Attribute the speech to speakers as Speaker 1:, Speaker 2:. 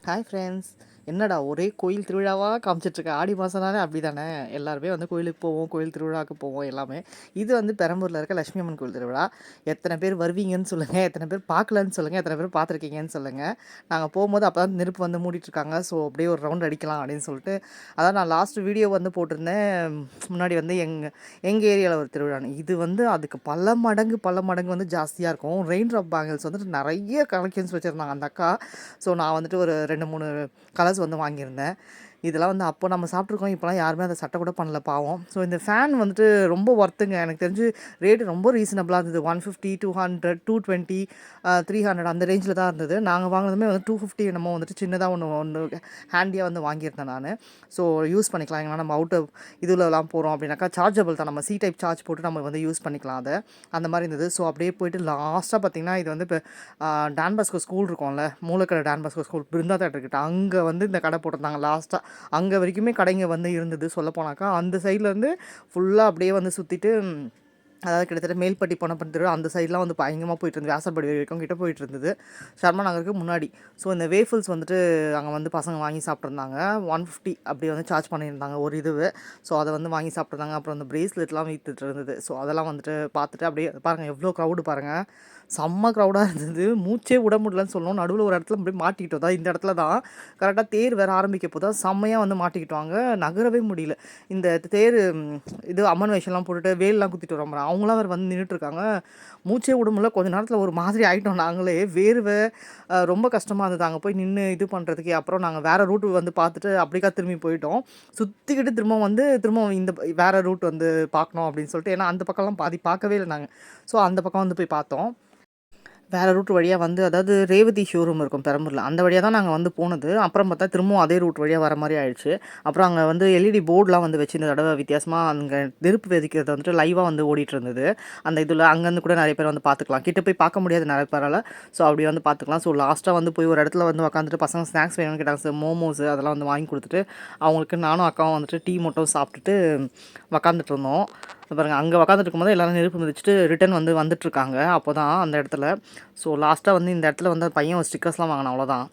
Speaker 1: Hi friends. என்னடா ஒரே கோயில் திருவிழாவாக காமிச்சிட்ருக்க. ஆடி மாதம்னாலே அப்படி தானே, எல்லாருமே வந்து கோயிலுக்கு போவோம், கோயில் திருவிழாவுக்கு போவோம் எல்லாமே. இது வந்து பெரம்பூரில் இருக்க லட்சுமி அம்மன் கோயில் திருவிழா. எத்தனை பேர் வருவீங்கன்னு சொல்லுங்கள், எத்தனை பேர் பார்க்கலன்னு சொல்லுங்கள், எத்தனை பேர் பார்த்துருக்கீங்கன்னு சொல்லுங்கள். நாங்கள் போகும்போது அப்போ தான் நெருப்பு வந்து மூடிட்டுருக்காங்க. ஸோ அப்படியே ஒரு ரவுண்ட் அடிக்கலாம் அப்படின்னு சொல்லிட்டு, அதான் நான் லாஸ்ட் வீடியோ வந்து போட்டிருந்தேன். முன்னாடி வந்து எங்கள் ஏரியாவில் ஒரு திருவிழான்னு. இது வந்து அதுக்கு பல மடங்கு வந்து ஜாஸ்தியாக இருக்கும். ரெயின் ட்ராப் பேங்கிள்ஸ் வந்துட்டு நிறைய கலெக்ஷன்ஸ் வச்சுருந்தாங்க அந்த அக்கா. ஸோ நான் வந்துட்டு ஒரு 2, 3 கலர்ஸ் வந்து வாங்கியிருந்தேன். இதெல்லாம் வந்து அப்போ நம்ம சாப்பிட்ருக்கோம். இப்போலாம் யாருமே அதை சட்டை கூட பண்ணல பாவம். ஸோ இந்த ஃபேன் வந்துட்டு ரொம்ப ஒர்த்துங்க. எனக்கு தெரிஞ்சு ரேட்டு ரொம்ப ரீசனபிளாக இருந்தது. 150, 200, 220, 300 அந்த ரேஞ்சில் தான் இருந்தது. நாங்கள் வாங்கினதுமே வந்து 250 என்னமோ வந்துட்டு சின்னதாக ஒன்று ஒன்று ஹேண்டியாக வந்து வாங்கியிருந்தேன் நான். ஸோ யூஸ் பண்ணிக்கலாம். ஏன்னா நம்ம அவுட்டு இதுலலாம் போகிறோம் அப்படின்னாக்கா சார்ஜபிள் தான். நம்ம சி டைப் சார்ஜ் போட்டு நம்ம வந்து யூஸ் பண்ணிக்கலாம் அதை. அந்த மாதிரி இருந்தது. ஸோ அப்படியே போயிட்டு லாஸ்ட்டாக பார்த்திங்கன்னா இது வந்து இப்போ டான் பாஸ்கோ ஸ்கூல் இருக்கும்ல, Moolakadai Don Bosco school Brinda தேட்டர்கிட்ட, அங்கே வந்து இந்த கடை போட்டிருந்தாங்க லாஸ்ட்டாக. அங்கே வரைக்குமே கடைங்க வந்து இருந்தது சொல்லப்போனாக்கா. அந்த சைட்லேருந்து ஃபுல்லாக அப்படியே வந்து சுற்றிட்டு, அதாவது கிட்டத்தட்ட மேல்பட்டி பொன்னப்பன் தெரு அந்த சைட்லாம் வந்து பயங்கரமாக போயிட்டு இருந்தது. வியாசர்பாடி வரைக்கும் கிட்ட போயிட்டு இருந்தது, சர்மா நகருக்கு முன்னாடி. ஸோ இந்த வேஃபிள்ஸ் வந்துட்டு அங்கே வந்து பசங்க வாங்கி சாப்பிட்ருந்தாங்க. 150 அப்படி வந்து சார்ஜ் பண்ணியிருந்தாங்க ஒரு இதுவு. ஸோ அதை வந்து வாங்கி சாப்பிட்ருந்தாங்க. அப்புறம் இந்த ப்ரேஸ்லெட்லாம் விற்றுட்டு இருந்தது. ஸோ அதெல்லாம் வந்துட்டு பார்த்துட்டு அப்படியே பாருங்கள் எவ்வளோ க்ரௌடு பாருங்கள். செம்ம க்ரௌடாக இருந்தது. மூச்சே விட முடியலன்னு சொல்லணும். நடுவில் ஒரு இடத்துல அப்படியே மாட்டிக்கிட்டோம். தான் இந்த இடத்துல தான் கரெக்டாக தேர் வேறு ஆரம்பிக்க போதா செம்மையாக வந்து மாட்டிக்கிட்டோங்க. நகரவே முடியல. இந்த தேர் இது அம்மன் வேஷம்லாம் போட்டுட்டு வேல்லாம் குத்திட்டு வரோம். அவங்களாம் வேறு வந்து நின்றுட்டுருக்காங்க. மூச்சே விட முடியல. கொஞ்சம் நேரத்தில் ஒரு மாதிரி ஆகிட்டோம் நாங்களே. வேர்வை ரொம்ப கஷ்டமாக இருந்தது அங்கே போய் நின்று இது பண்ணுறதுக்கே. அப்புறம் நாங்கள் வேறு ரூட்டு வந்து பார்த்துட்டு அப்படிக்கா திரும்பி போயிட்டோம். சுற்றிக்கிட்டு திரும்ப இந்த வேறு ரூட் வந்து பார்க்கணும் அப்படின்னு சொல்லிட்டு. ஏன்னா அந்த பக்கம்லாம் பாதி பார்க்கவே இல்லை நாங்கள். ஸோ அந்த பக்கம் வந்து போய் பார்த்தோம். வேறு ரூட் வழியாக வந்து, அதாவது ரேவதி ஷோரூம் இருக்கும் பெரம்பூரில், அந்த வழியாக தான் நாங்கள் வந்து போனது. அப்புறம் பார்த்தா திரும்பவும் அதே ரூட் வழியாக வர மாதிரி ஆயிடுச்சு. அப்புறம் அங்கே வந்து எல்இடி போர்டெலாம் வந்து வச்சு இந்த தடவை வித்தியாசமாக அங்கே நெருப்பு வெடிக்கிறது வந்துட்டு லைவாக வந்து ஓடிட்டு இருந்தது. அந்த இதில் அங்கேருந்து கூட நிறைய பேர் வந்து பார்த்துக்கலாம். கிட்ட போய் பார்க்க முடியாது நிறைய பேரால். ஸோ அப்படி வந்து பார்த்துக்கலாம். ஸோ லாஸ்ட்டாக வந்து போய் ஒரு இடத்துல வந்து உட்காந்துட்டு பசங்க ஸ்நாக்ஸ் வேணும்னு கேட்டாங்க. சார் மோமோஸு அதெல்லாம் வந்து வாங்கி கொடுத்துட்டு, அவங்களுக்கு நானும் அக்காவும் வந்துட்டு டீ மட்டும் சாப்பிட்டுட்டு உக்காந்துட்டு இருந்தோம். பாருங்கள், அங்கே உக்காந்துட்டு இருக்கும்போது எல்லோரும் நெருப்பு மிதிச்சுட்டு ரிட்டன் வந்து வந்துட்டுருக்காங்க அப்போ தான் அந்த இடத்துல. ஸோ லாஸ்ட்டாக வந்து இந்த இடத்துல வந்து பையன் ஒரு ஸ்டிக்கர்ஸ்லாம் வாங்கினான், அவ்வளோதான்.